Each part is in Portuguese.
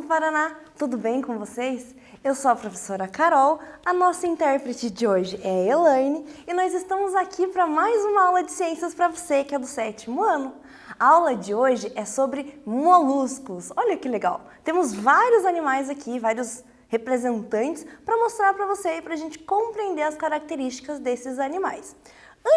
Paraná! Tudo bem com vocês? Eu sou a professora Carol, a nossa intérprete de hoje é a Elaine e nós estamos aqui para mais uma aula de ciências para você que é do 7º ano. A aula de hoje é sobre moluscos. Olha que legal! Temos vários animais aqui, vários representantes para mostrar para você e para a gente compreender as características desses animais.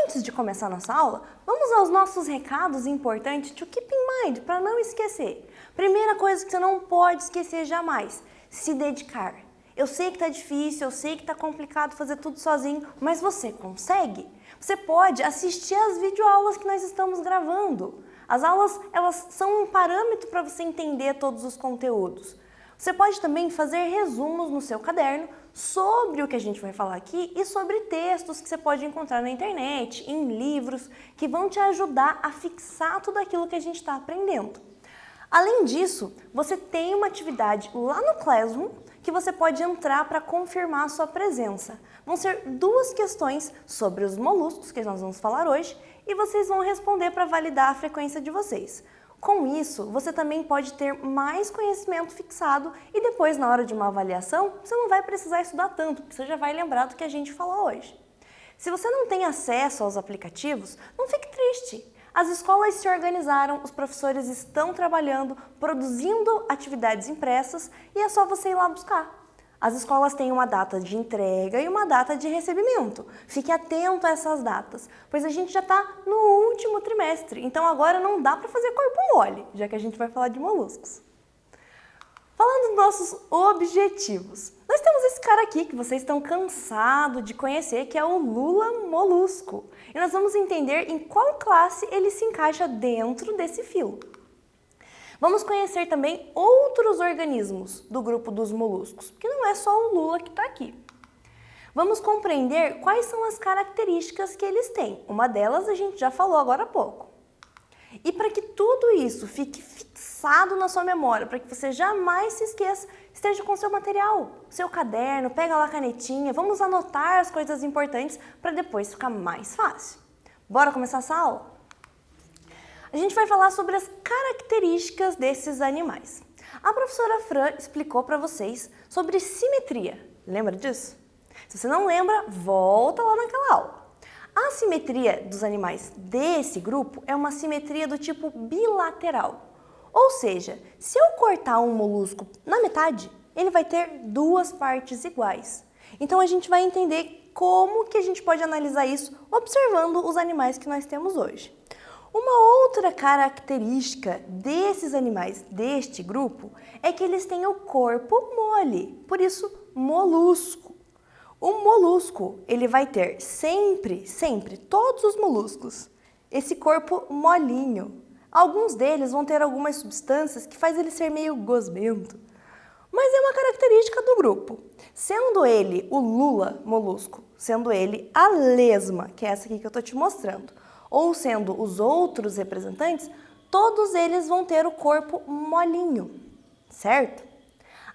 Antes de começar a nossa aula, vamos aos nossos recados importantes to keep in mind, para não esquecer. Primeira coisa que você não pode esquecer jamais, se dedicar. Eu sei que está difícil, eu sei que está complicado fazer tudo sozinho, mas você consegue? Você pode assistir as videoaulas que nós estamos gravando. As aulas, elas são um parâmetro para você entender todos os conteúdos. Você pode também fazer resumos no seu caderno sobre o que a gente vai falar aqui e sobre textos que você pode encontrar na internet, em livros, que vão te ajudar a fixar tudo aquilo que a gente está aprendendo. Além disso, você tem uma atividade lá no Classroom que você pode entrar para confirmar a sua presença. Vão ser 2 questões sobre os moluscos que nós vamos falar hoje e vocês vão responder para validar a frequência de vocês. Com isso, você também pode ter mais conhecimento fixado e depois, na hora de uma avaliação, você não vai precisar estudar tanto, porque você já vai lembrar do que a gente falou hoje. Se você não tem acesso aos aplicativos, não fique triste. As escolas se organizaram, os professores estão trabalhando, produzindo atividades impressas e é só você ir lá buscar. As escolas têm uma data de entrega e uma data de recebimento. Fique atento a essas datas, pois a gente já está no último trimestre, então agora não dá para fazer corpo mole, já que a gente vai falar de moluscos. Falando dos nossos objetivos, nós temos esse cara aqui que vocês estão cansados de conhecer, que é o lula molusco. E nós vamos entender em qual classe ele se encaixa dentro desse filo. Vamos conhecer também outros organismos do grupo dos moluscos, porque não é só o lula que está aqui. Vamos compreender quais são as características que eles têm. Uma delas a gente já falou agora há pouco. E para que tudo isso fique fixado na sua memória, para que você jamais se esqueça, esteja com seu material, seu caderno, pega lá a canetinha, vamos anotar as coisas importantes para depois ficar mais fácil. Bora começar essa aula? A gente vai falar sobre as características desses animais. A professora Fran explicou para vocês sobre simetria. Lembra disso? Se você não lembra, volta lá naquela aula. A simetria dos animais desse grupo é uma simetria do tipo bilateral. Ou seja, se eu cortar um molusco na metade, ele vai ter 2 partes iguais. Então a gente vai entender como que a gente pode analisar isso observando os animais que nós temos hoje. Uma outra característica desses animais deste grupo é que eles têm o corpo mole, por isso molusco. O molusco, ele vai ter sempre, todos os moluscos, esse corpo molinho. Alguns deles vão ter algumas substâncias que faz ele ser meio gosmento, mas é uma característica do grupo. Sendo ele o lula molusco, sendo ele a lesma, que é essa aqui que eu estou te mostrando, ou sendo os outros representantes, todos eles vão ter o corpo molinho, certo?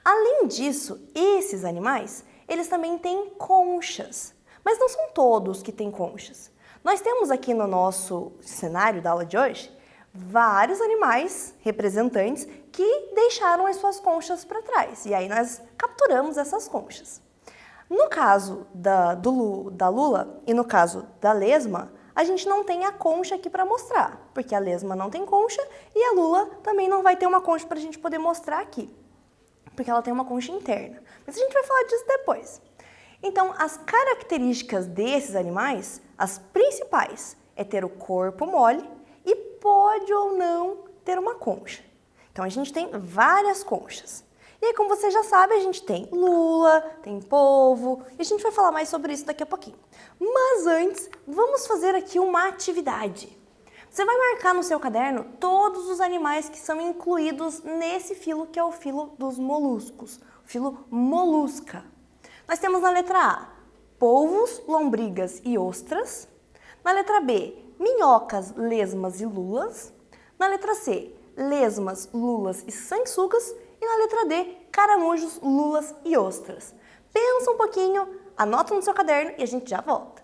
Além disso, esses animais, eles também têm conchas, mas não são todos que têm conchas. Nós temos aqui no nosso cenário da aula de hoje vários animais representantes que deixaram as suas conchas para trás, e aí nós capturamos essas conchas. No caso da lula e no caso da lesma, a gente não tem a concha aqui para mostrar, porque a lesma não tem concha e a lula também não vai ter uma concha para a gente poder mostrar aqui, porque ela tem uma concha interna. Mas a gente vai falar disso depois. Então, as características desses animais, as principais, é ter o corpo mole e pode ou não ter uma concha. Então, a gente tem várias conchas. E aí, como você já sabe, a gente tem lula, tem polvo, e a gente vai falar mais sobre isso daqui a pouquinho. Mas antes, vamos fazer aqui uma atividade. Você vai marcar no seu caderno todos os animais que são incluídos nesse filo, que é o filo dos moluscos, o filo molusca. Nós temos na letra A, polvos, lombrigas e ostras. Na letra B, minhocas, lesmas e lulas. Na letra C, lesmas, lulas e sanguessugas. E na letra D, caramujos, lulas e ostras. Pensa um pouquinho, anota no seu caderno e a gente já volta.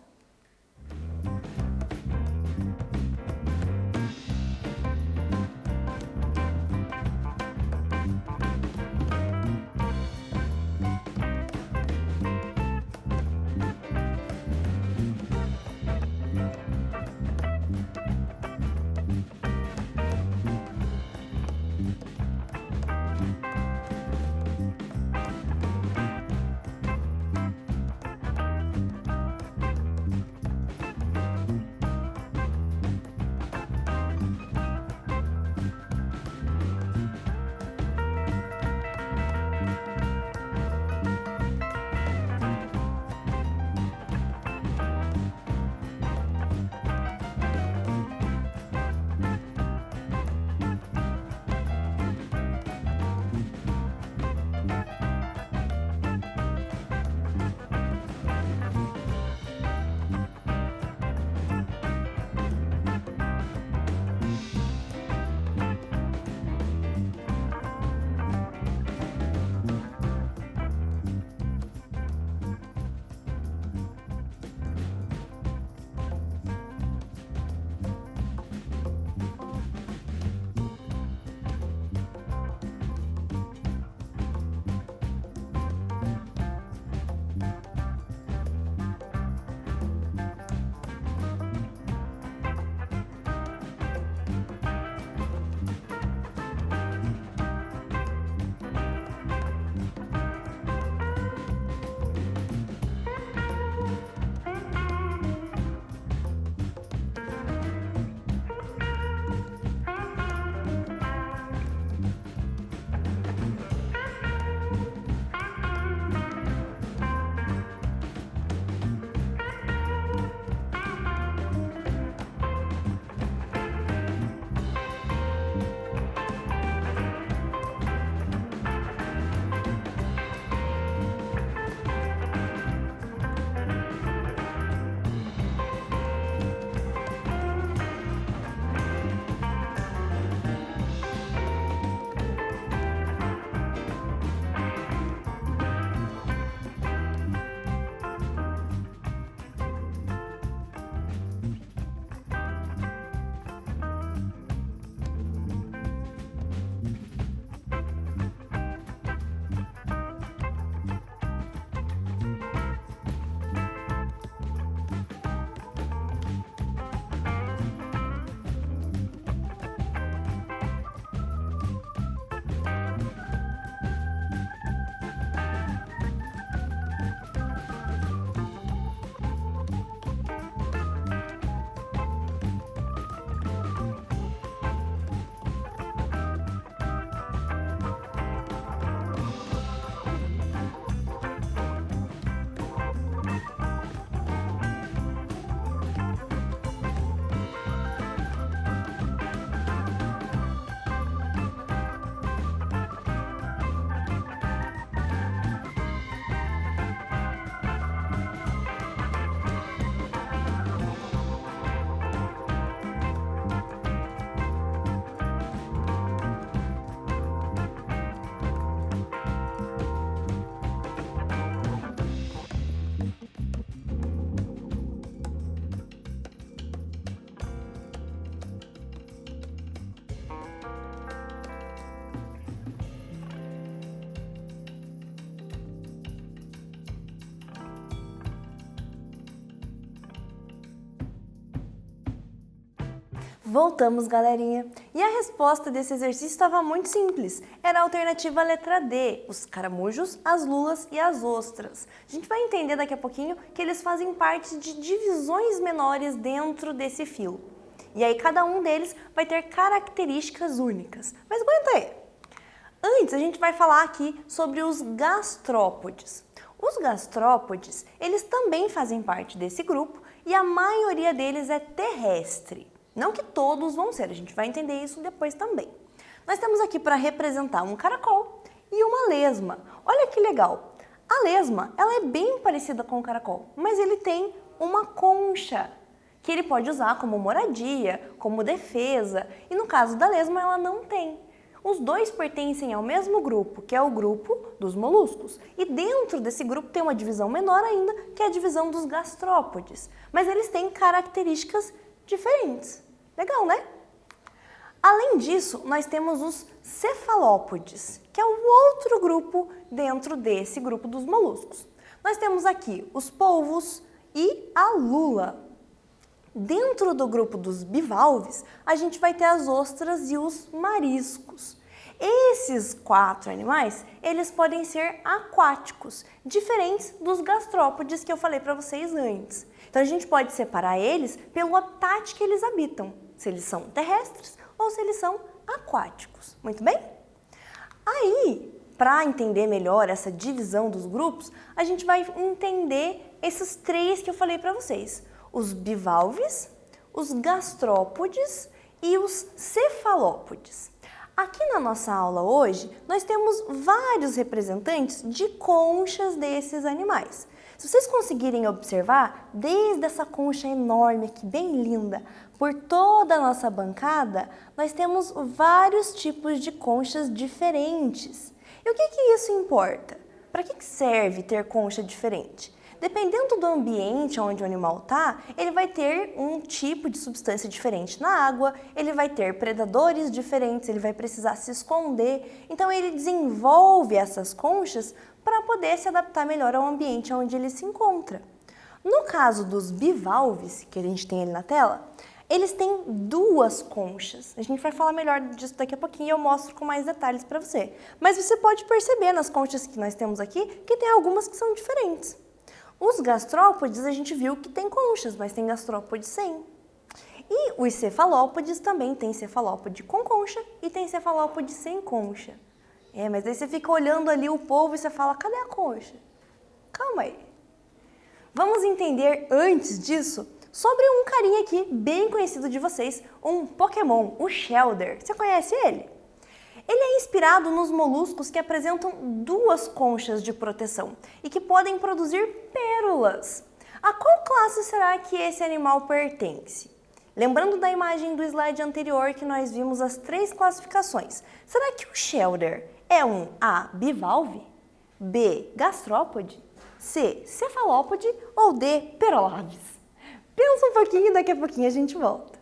Voltamos, galerinha. E a resposta desse exercício estava muito simples. Era a alternativa letra D, os caramujos, as lulas e as ostras. A gente vai entender daqui a pouquinho que eles fazem parte de divisões menores dentro desse filo. E aí cada um deles vai ter características únicas. Mas aguenta aí. Antes a gente vai falar aqui sobre os gastrópodes. Os gastrópodes, eles também fazem parte desse grupo e a maioria deles é terrestre. Não que todos vão ser, a gente vai entender isso depois também. Nós temos aqui para representar um caracol e uma lesma. Olha que legal! A lesma, ela é bem parecida com o caracol, mas ele tem uma concha, que ele pode usar como moradia, como defesa, e no caso da lesma ela não tem. Os dois pertencem ao mesmo grupo, que é o grupo dos moluscos. E dentro desse grupo tem uma divisão menor ainda, que é a divisão dos gastrópodes. Mas eles têm características diferentes. Legal, né? Além disso, nós temos os cefalópodes, que é o outro grupo dentro desse grupo dos moluscos. Nós temos aqui os polvos e a lula. Dentro do grupo dos bivalves, a gente vai ter as ostras e os mariscos. Esses 4 animais, eles podem ser aquáticos, diferentes dos gastrópodes que eu falei para vocês antes. Então a gente pode separar eles pelo habitat que eles habitam, se eles são terrestres ou se eles são aquáticos. Muito bem? Aí, para entender melhor essa divisão dos grupos, a gente vai entender esses 3 que eu falei para vocês. Os bivalves, os gastrópodes e os cefalópodes. Aqui na nossa aula hoje, nós temos vários representantes de conchas desses animais. Se vocês conseguirem observar, desde essa concha enorme aqui, bem linda, por toda a nossa bancada, nós temos vários tipos de conchas diferentes. E o que isso importa? Para que serve ter concha diferente? Dependendo do ambiente onde o animal está, ele vai ter um tipo de substância diferente na água, ele vai ter predadores diferentes, ele vai precisar se esconder. Então ele desenvolve essas conchas para poder se adaptar melhor ao ambiente onde ele se encontra. No caso dos bivalves, que a gente tem ali na tela, eles têm 2 conchas. A gente vai falar melhor disso daqui a pouquinho e eu mostro com mais detalhes para você. Mas você pode perceber nas conchas que nós temos aqui que tem algumas que são diferentes. Os gastrópodes a gente viu que tem conchas, mas tem gastrópodes sem. E os cefalópodes também tem cefalópode com concha e tem cefalópode sem concha. Mas aí você fica olhando ali o polvo e você fala, cadê a concha? Calma aí. Vamos entender antes disso sobre um carinha aqui bem conhecido de vocês, um Pokémon, o Shellder. Você conhece ele? Ele é inspirado nos moluscos que apresentam 2 conchas de proteção e que podem produzir pérolas. A qual classe será que esse animal pertence? Lembrando da imagem do slide anterior que nós vimos as 3 classificações, será que o Shellder é um A, bivalve, B, gastrópode, C, cefalópode ou D, perolaves? Pensa um pouquinho e daqui a pouquinho a gente volta.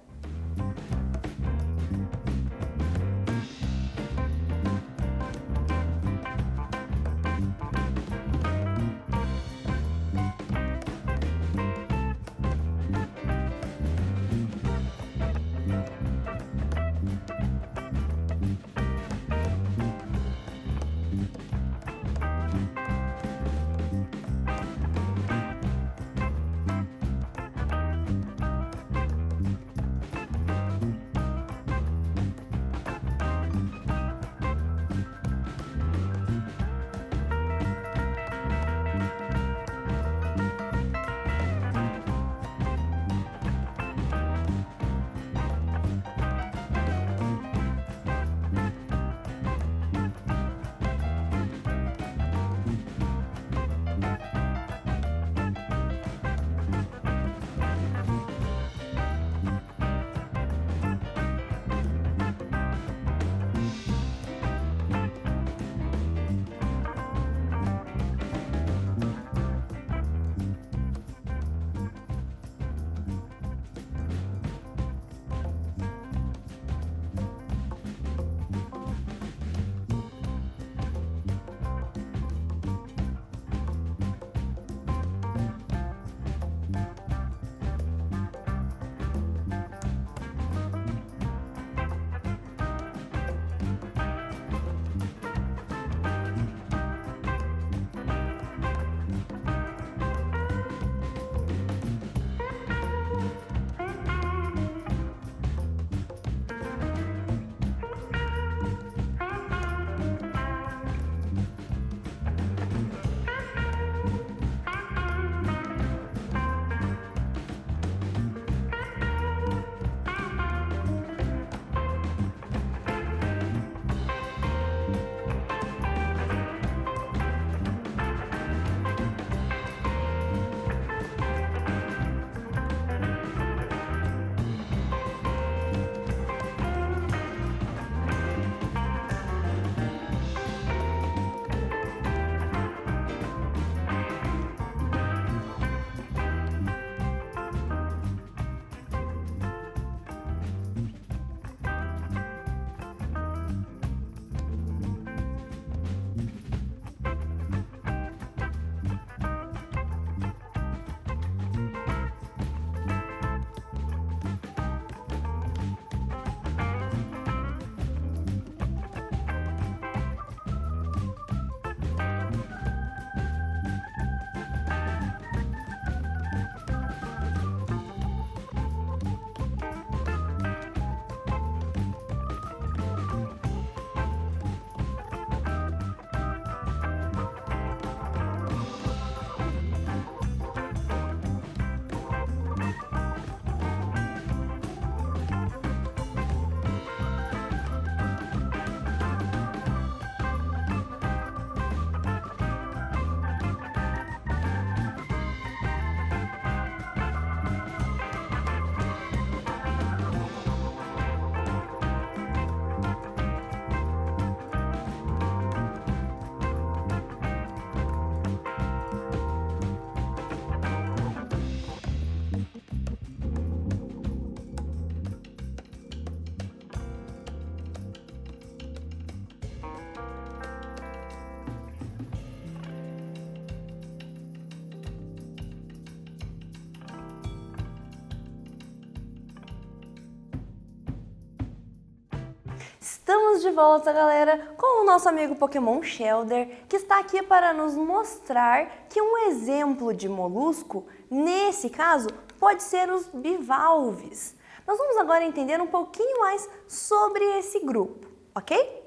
Estamos de volta, galera, com o nosso amigo Pokémon Shelder, que está aqui para nos mostrar que um exemplo de molusco, nesse caso, pode ser os bivalves. Nós vamos agora entender um pouquinho mais sobre esse grupo, ok?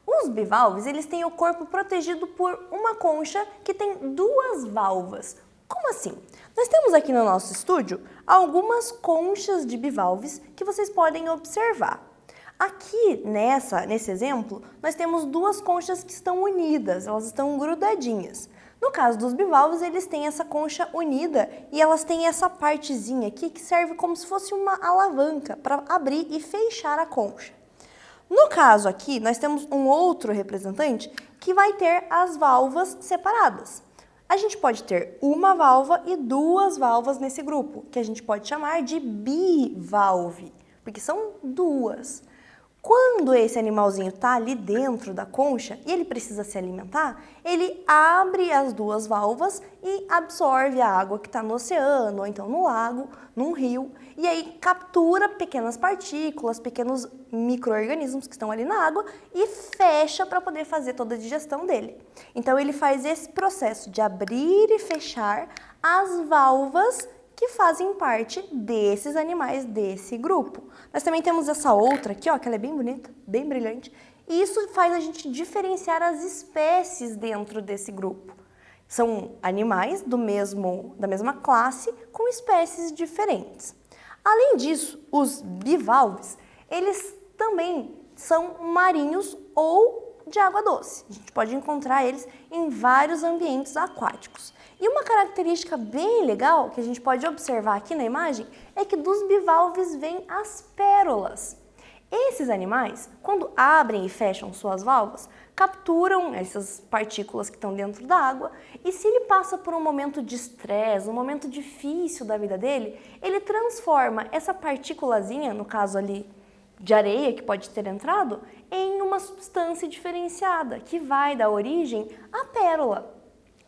Os bivalves, eles têm o corpo protegido por uma concha que tem duas valvas. Como assim? Nós temos aqui no nosso estúdio algumas conchas de bivalves que vocês podem observar. Aqui nesse exemplo, nós temos duas conchas que estão unidas, elas estão grudadinhas. No caso dos bivalves, eles têm essa concha unida e elas têm essa partezinha aqui que serve como se fosse uma alavanca para abrir e fechar a concha. No caso aqui, nós temos um outro representante que vai ter as valvas separadas. A gente pode ter uma valva e duas valvas nesse grupo, que a gente pode chamar de bivalve, porque são duas. Quando esse animalzinho está ali dentro da concha e ele precisa se alimentar, ele abre as duas valvas e absorve a água que está no oceano, ou então no lago, num rio, e aí captura pequenas partículas, pequenos micro-organismos que estão ali na água e fecha para poder fazer toda a digestão dele. Então ele faz esse processo de abrir e fechar as valvas que fazem parte desses animais desse grupo. Nós também temos essa outra aqui, ó, que ela é bem bonita, bem brilhante, e isso faz a gente diferenciar as espécies dentro desse grupo. São animais da mesma classe com espécies diferentes. Além disso, os bivalves, eles também são marinhos ou de água doce. A gente pode encontrar eles em vários ambientes aquáticos. E uma característica bem legal que a gente pode observar aqui na imagem é que dos bivalves vêm as pérolas. Esses animais, quando abrem e fecham suas valvas, capturam essas partículas que estão dentro da água e se ele passa por um momento de estresse, um momento difícil da vida dele, ele transforma essa partículazinha, no caso ali de areia que pode ter entrado, em uma substância diferenciada que vai dar origem à pérola.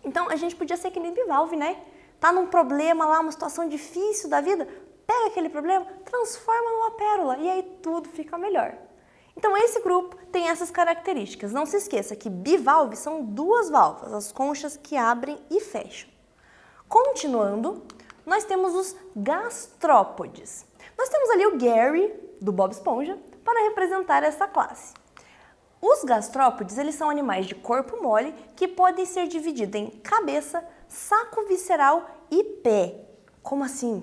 Então, a gente podia ser que nem bivalve, né? Tá num problema lá, uma situação difícil da vida, pega aquele problema, transforma numa pérola e aí tudo fica melhor. Então, esse grupo tem essas características. Não se esqueça que bivalves são duas valvas, as conchas que abrem e fecham. Continuando, nós temos os gastrópodes. Nós temos ali o Gary, do Bob Esponja, para representar essa classe. Os gastrópodes, eles são animais de corpo mole que podem ser divididos em cabeça, saco visceral e pé. Como assim?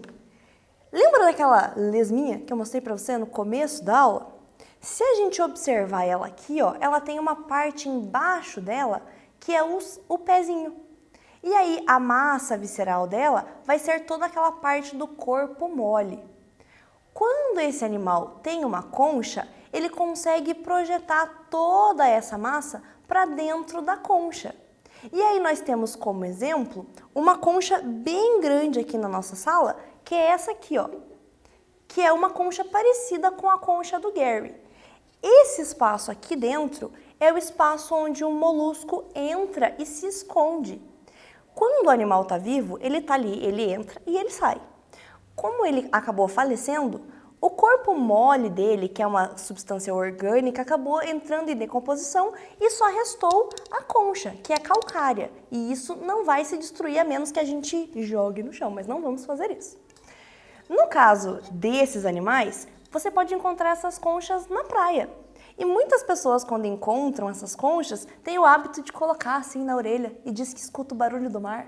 Lembra daquela lesminha que eu mostrei para você no começo da aula? Se a gente observar ela aqui, ó, ela tem uma parte embaixo dela que é o pezinho. E aí a massa visceral dela vai ser toda aquela parte do corpo mole. Quando esse animal tem uma concha, ele consegue projetar toda essa massa para dentro da concha. E aí nós temos como exemplo uma concha bem grande aqui na nossa sala, que é essa aqui, ó, que é uma concha parecida com a concha do Gary. Esse espaço aqui dentro é o espaço onde um molusco entra e se esconde. Quando o animal está vivo, ele está ali, ele entra e ele sai. Como ele acabou falecendo, o corpo mole dele, que é uma substância orgânica, acabou entrando em decomposição e só restou a concha, que é calcária. E isso não vai se destruir a menos que a gente jogue no chão, mas não vamos fazer isso. No caso desses animais, você pode encontrar essas conchas na praia. E muitas pessoas, quando encontram essas conchas, têm o hábito de colocar assim na orelha e diz que escuta o barulho do mar.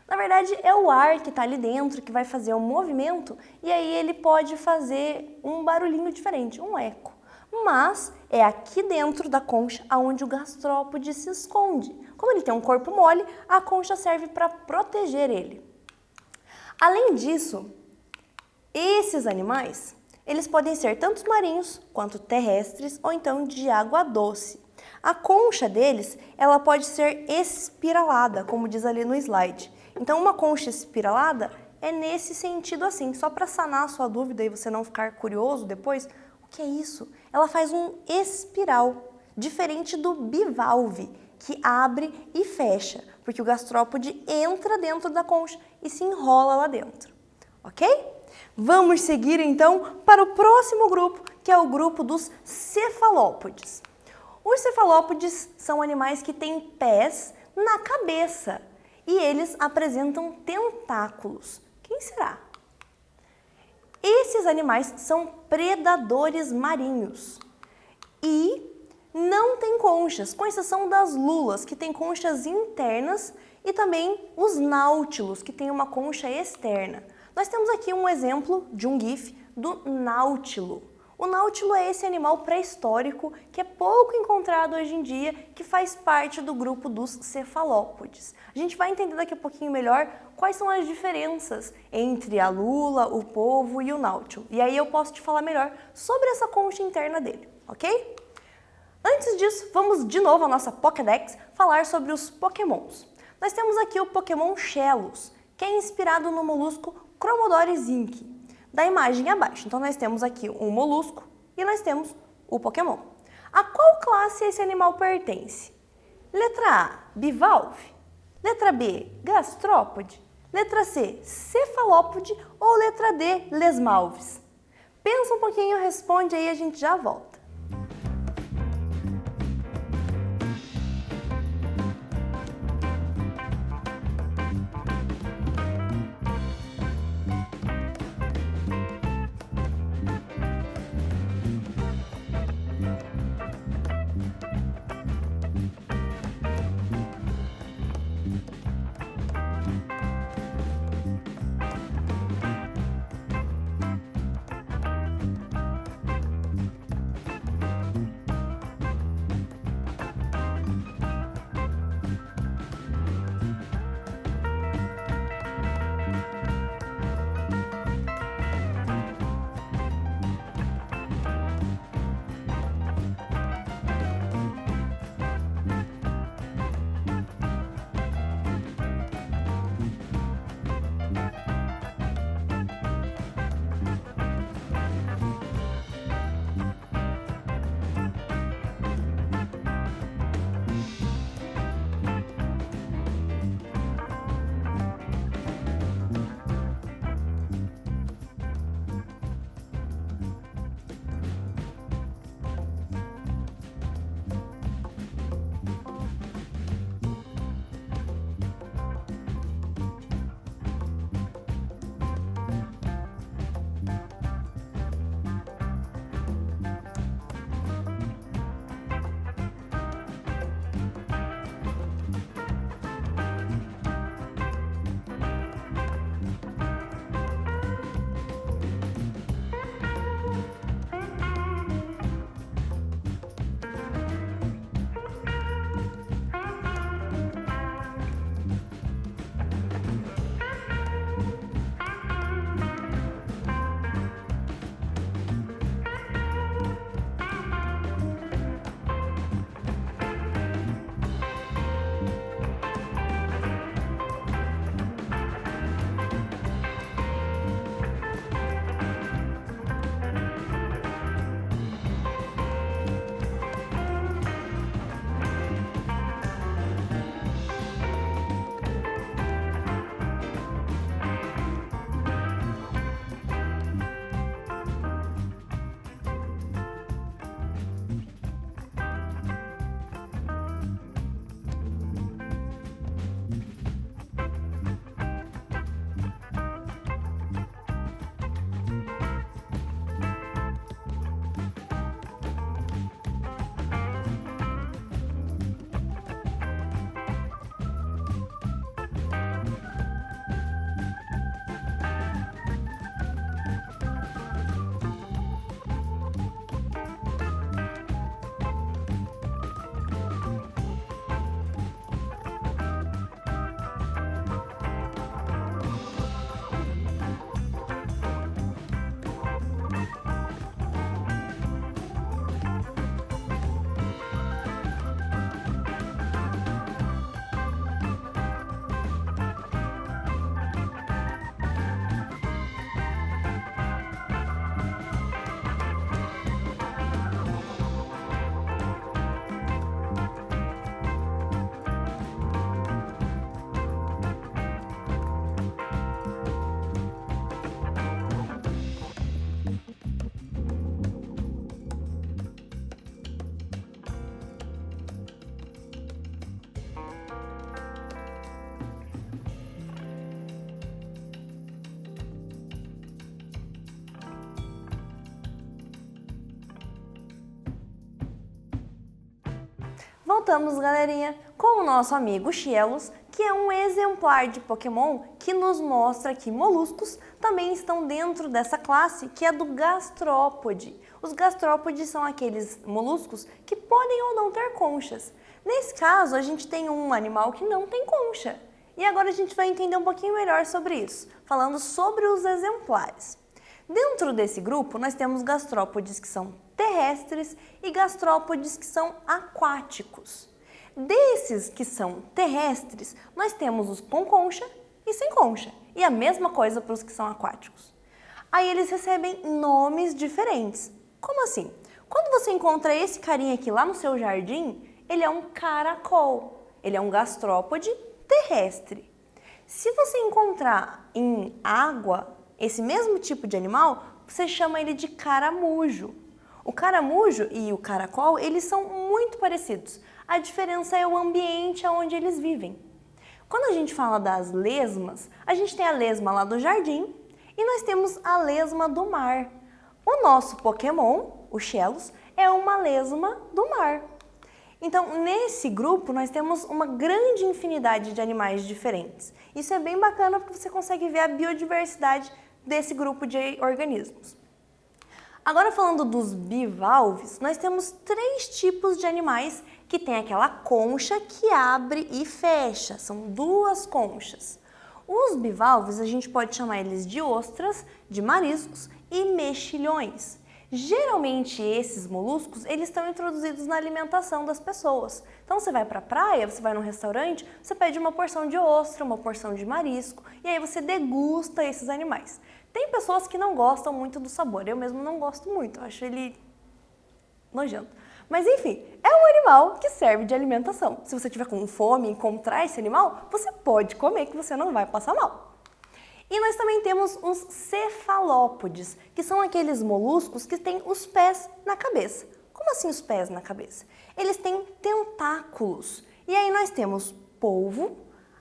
Na verdade, é o ar que está ali dentro que vai fazer um movimento e aí ele pode fazer um barulhinho diferente, um eco. Mas é aqui dentro da concha onde o gastrópode se esconde. Como ele tem um corpo mole, a concha serve para proteger ele. Além disso, esses animais, eles podem ser tanto marinhos quanto terrestres ou então de água doce. A concha deles, ela pode ser espiralada, como diz ali no slide. Então, uma concha espiralada é nesse sentido assim, só para sanar a sua dúvida e você não ficar curioso depois, o que é isso? Ela faz um espiral, diferente do bivalve, que abre e fecha, porque o gastrópode entra dentro da concha e se enrola lá dentro, ok? Vamos seguir então para o próximo grupo, que é o grupo dos cefalópodes. Os cefalópodes são animais que têm pés na cabeça e eles apresentam tentáculos. Quem será? Esses animais são predadores marinhos e não têm conchas, com exceção das lulas, que têm conchas internas, e também os náutilos, que têm uma concha externa. Nós temos aqui um exemplo de um GIF do náutilo. O náutilo é esse animal pré-histórico que é pouco encontrado hoje em dia, que faz parte do grupo dos cefalópodes. A gente vai entender daqui a pouquinho melhor quais são as diferenças entre a lula, o polvo e o náutilo. E aí eu posso te falar melhor sobre essa concha interna dele, ok? Antes disso, vamos de novo à nossa Pokédex falar sobre os Pokémons. Nós temos aqui o Pokémon Shellos, que é inspirado no molusco Chromodoris inc, da imagem abaixo. Então nós temos aqui um molusco e nós temos o Pokémon. A qual classe esse animal pertence? Letra A, bivalve. Letra B, gastrópode. Letra C, cefalópode. Ou letra D, lesmalves? Pensa um pouquinho, responde aí e a gente já volta. voltamos, galerinha, com o nosso amigo Shellos, que é um exemplar de Pokémon que nos mostra que moluscos também estão dentro dessa classe, que é do gastrópode. Os gastrópodes são aqueles moluscos que podem ou não ter conchas. Nesse caso, a gente tem um animal que não tem concha. E agora a gente vai entender um pouquinho melhor sobre isso, falando sobre os exemplares. Dentro desse grupo, nós temos gastrópodes que são terrestres e gastrópodes que são aquáticos. Desses que são terrestres, nós temos os com concha e sem concha. E a mesma coisa para os que são aquáticos. Aí eles recebem nomes diferentes. Como assim? Quando você encontra esse carinha aqui lá no seu jardim, ele é um caracol. Ele é um gastrópode terrestre. Se você encontrar em água esse mesmo tipo de animal, você chama ele de caramujo. O caramujo e o caracol, eles são muito parecidos. A diferença é o ambiente onde eles vivem. Quando a gente fala das lesmas, a gente tem a lesma lá do jardim e nós temos a lesma do mar. O nosso Pokémon, o Shellos, é uma lesma do mar. Então, nesse grupo, nós temos uma grande infinidade de animais diferentes. Isso é bem bacana porque você consegue ver a biodiversidade desse grupo de organismos. Agora, falando dos bivalves, nós temos 3 tipos de animais que tem aquela concha que abre e fecha. São 2 conchas. Os bivalves, a gente pode chamar eles de ostras, de mariscos e mexilhões. Geralmente, esses moluscos, eles estão introduzidos na alimentação das pessoas. Então, você vai para a praia, você vai num restaurante, você pede uma porção de ostra, uma porção de marisco, e aí você degusta esses animais. Tem pessoas que não gostam muito do sabor, eu mesmo não gosto muito, eu acho ele nojento. Mas enfim, é um animal que serve de alimentação. Se você tiver com fome e encontrar esse animal, você pode comer que você não vai passar mal. E nós também temos os cefalópodes, que são aqueles moluscos que têm os pés na cabeça. Como assim os pés na cabeça? Eles têm tentáculos. E aí nós temos polvo,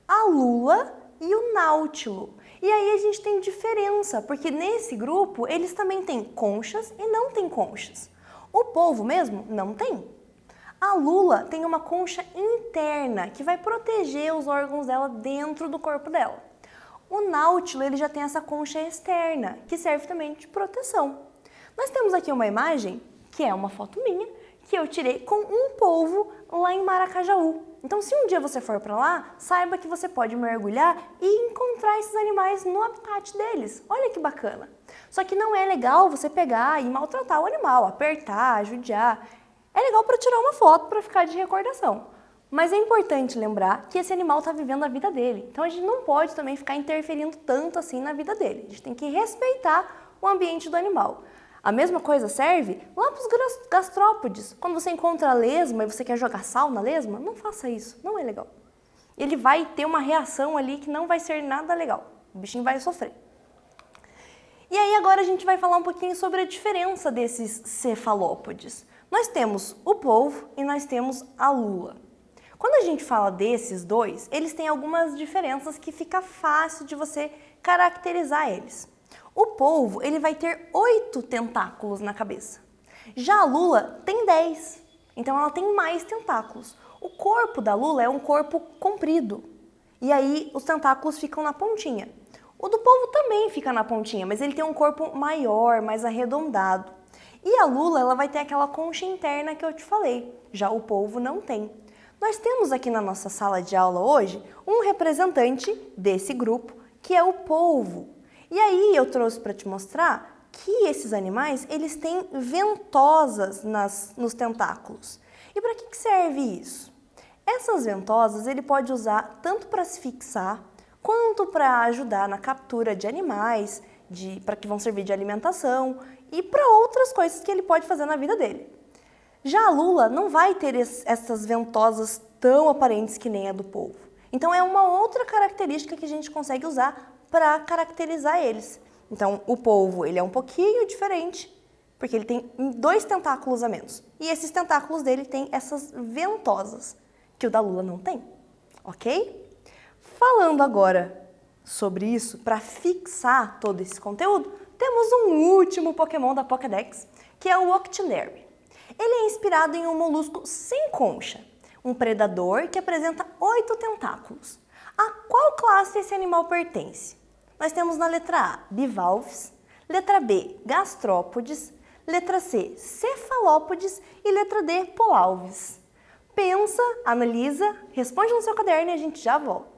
a lula e o náutilo. E aí a gente tem diferença, porque nesse grupo eles também têm conchas e não têm conchas. O polvo mesmo não tem. A lula tem uma concha interna que vai proteger os órgãos dela dentro do corpo dela. O náutilo, ele já tem essa concha externa, que serve também de proteção. Nós temos aqui uma imagem, que é uma foto minha, que eu tirei com um polvo lá em Maracajaú. Então, se um dia você for para lá, saiba que você pode mergulhar e encontrar esses animais no habitat deles. Olha que bacana. Só que não é legal você pegar e maltratar o animal, apertar, judiar. É legal para tirar uma foto, para ficar de recordação. Mas é importante lembrar que esse animal está vivendo a vida dele. Então a gente não pode também ficar interferindo tanto assim na vida dele. A gente tem que respeitar o ambiente do animal. A mesma coisa serve lá para os gastrópodes. Quando você encontra a lesma e você quer jogar sal na lesma, não faça isso, não é legal. Ele vai ter uma reação ali que não vai ser nada legal. O bichinho vai sofrer. E aí agora a gente vai falar um pouquinho sobre a diferença desses cefalópodes. Nós temos o polvo e nós temos a lula. Quando a gente fala desses dois, eles têm algumas diferenças que fica fácil de você caracterizar eles. O polvo, ele vai ter 8 tentáculos na cabeça. Já a lula tem 10, então ela tem mais tentáculos. O corpo da lula é um corpo comprido, e aí os tentáculos ficam na pontinha. O do polvo também fica na pontinha, mas ele tem um corpo maior, mais arredondado. E a lula, ela vai ter aquela concha interna que eu te falei, já o polvo não tem. Nós temos aqui na nossa sala de aula hoje um representante desse grupo, que é o polvo. E aí eu trouxe para te mostrar que esses animais, eles têm ventosas nos tentáculos. E para que serve isso? Essas ventosas ele pode usar tanto para se fixar, quanto para ajudar na captura de animais, para que vão servir de alimentação e para outras coisas que ele pode fazer na vida dele. Já a lula não vai ter essas ventosas tão aparentes que nem a do polvo. Então é uma outra característica que a gente consegue usar para caracterizar eles. Então o polvo ele é um pouquinho diferente, porque ele tem 2 tentáculos a menos. E esses tentáculos dele têm essas ventosas, que o da lula não tem, ok? Falando agora sobre isso, para fixar todo esse conteúdo, temos um último Pokémon da Pokédex, que é o Octillery. Ele é inspirado em um molusco sem concha. Um predador que apresenta 8 tentáculos. A qual classe esse animal pertence? Nós temos na letra A, bivalves, letra B, gastrópodes, letra C, cefalópodes e letra D, polalves. Pensa, analisa, responde no seu caderno e a gente já volta.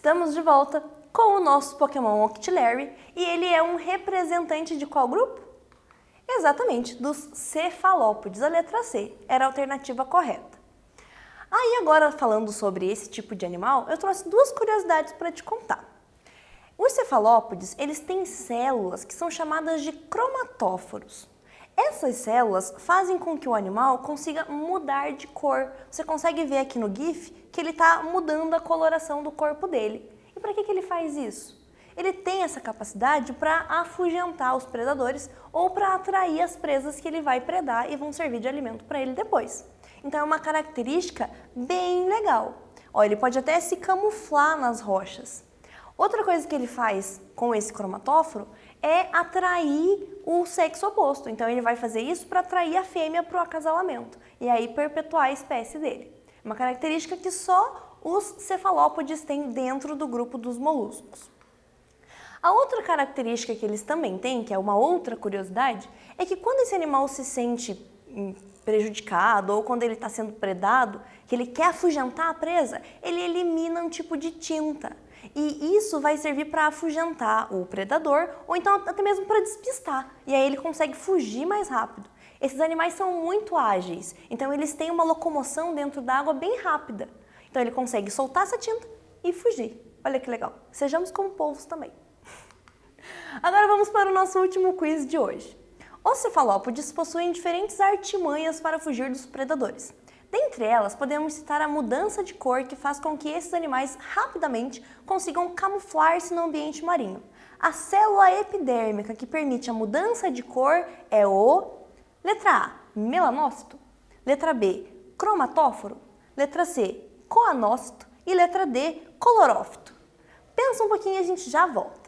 Estamos de volta com o nosso Pokémon Octillery e ele é um representante de qual grupo? Exatamente, dos cefalópodes, a letra C, era a alternativa correta. Aí agora falando sobre esse tipo de animal, eu trouxe duas curiosidades para te contar. Os cefalópodes, eles têm células que são chamadas de cromatóforos. Essas células fazem com que o animal consiga mudar de cor. Você consegue ver aqui no GIF que ele está mudando a coloração do corpo dele. E para que ele faz isso? ele tem essa capacidade para afugentar os predadores ou para atrair as presas que ele vai predar e vão servir de alimento para ele depois. Então é uma característica bem legal. Ó, ele pode até se camuflar nas rochas. Outra coisa que ele faz com esse cromatóforo é atrair o sexo oposto. Então ele vai fazer isso para atrair a fêmea para o acasalamento e aí perpetuar a espécie dele. Uma característica que só os cefalópodes têm dentro do grupo dos moluscos. A outra característica que eles também têm, que é uma outra curiosidade, é que quando esse animal se sente prejudicado ou quando ele está sendo predado, que ele quer afugentar a presa, ele elimina um tipo de tinta. E isso vai servir para afugentar o predador ou então até mesmo para despistar. E aí ele consegue fugir mais rápido. Esses animais são muito ágeis, então eles têm uma locomoção dentro da água bem rápida. Então ele consegue soltar essa tinta e fugir. Olha que legal. Sejamos como polvos também. Agora vamos para o nosso último quiz de hoje. Os cefalópodes possuem diferentes artimanhas para fugir dos predadores. Dentre elas, podemos citar a mudança de cor que faz com que esses animais rapidamente consigam camuflar-se no ambiente marinho. A célula epidérmica que permite a mudança de cor é o... Letra A, melanócito. Letra B, cromatóforo. Letra C, coanócito. E letra D, colorófito. Pensa um pouquinho e a gente já volta.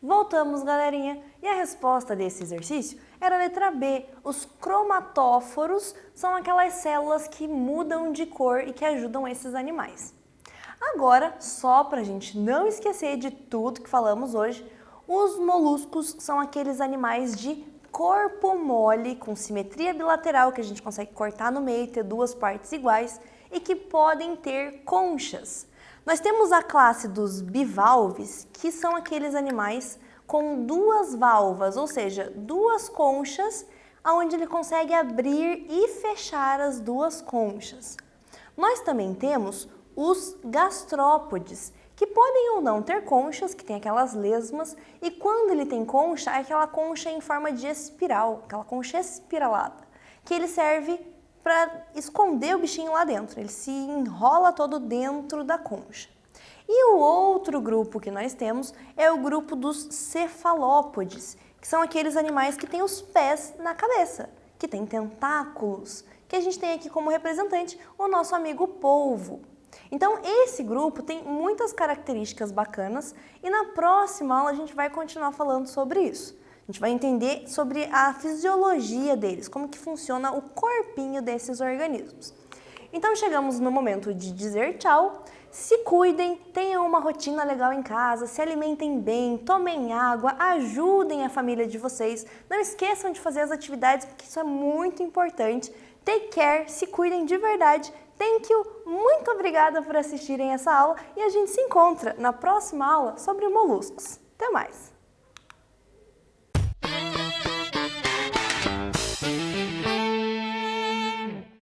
Voltamos, galerinha, e a resposta desse exercício era a letra B. Os cromatóforos são aquelas células que mudam de cor e que ajudam esses animais. Agora, só para a gente não esquecer de tudo que falamos hoje, os moluscos são aqueles animais de corpo mole, com simetria bilateral, que a gente consegue cortar no meio e ter duas partes iguais, e que podem ter conchas. Nós temos a classe dos bivalves, que são aqueles animais com duas valvas, ou seja, duas conchas, onde ele consegue abrir e fechar as duas conchas. Nós também temos os gastrópodes, que podem ou não ter conchas, que tem aquelas lesmas, e quando ele tem concha, é aquela concha em forma de espiral, aquela concha espiralada, que ele serve para esconder o bichinho lá dentro, ele se enrola todo dentro da concha. E o outro grupo que nós temos é o grupo dos cefalópodes, que são aqueles animais que têm os pés na cabeça, que têm tentáculos, que a gente tem aqui como representante o nosso amigo polvo. Então, esse grupo tem muitas características bacanas e na próxima aula a gente vai continuar falando sobre isso. A gente vai entender sobre a fisiologia deles, como que funciona o corpinho desses organismos. Então, chegamos no momento de dizer tchau. Se cuidem, tenham uma rotina legal em casa, se alimentem bem, tomem água, ajudem a família de vocês. Não esqueçam de fazer as atividades, porque isso é muito importante. Take care, se cuidem de verdade. Thank you, muito obrigada por assistirem essa aula e a gente se encontra na próxima aula sobre moluscos. Até mais!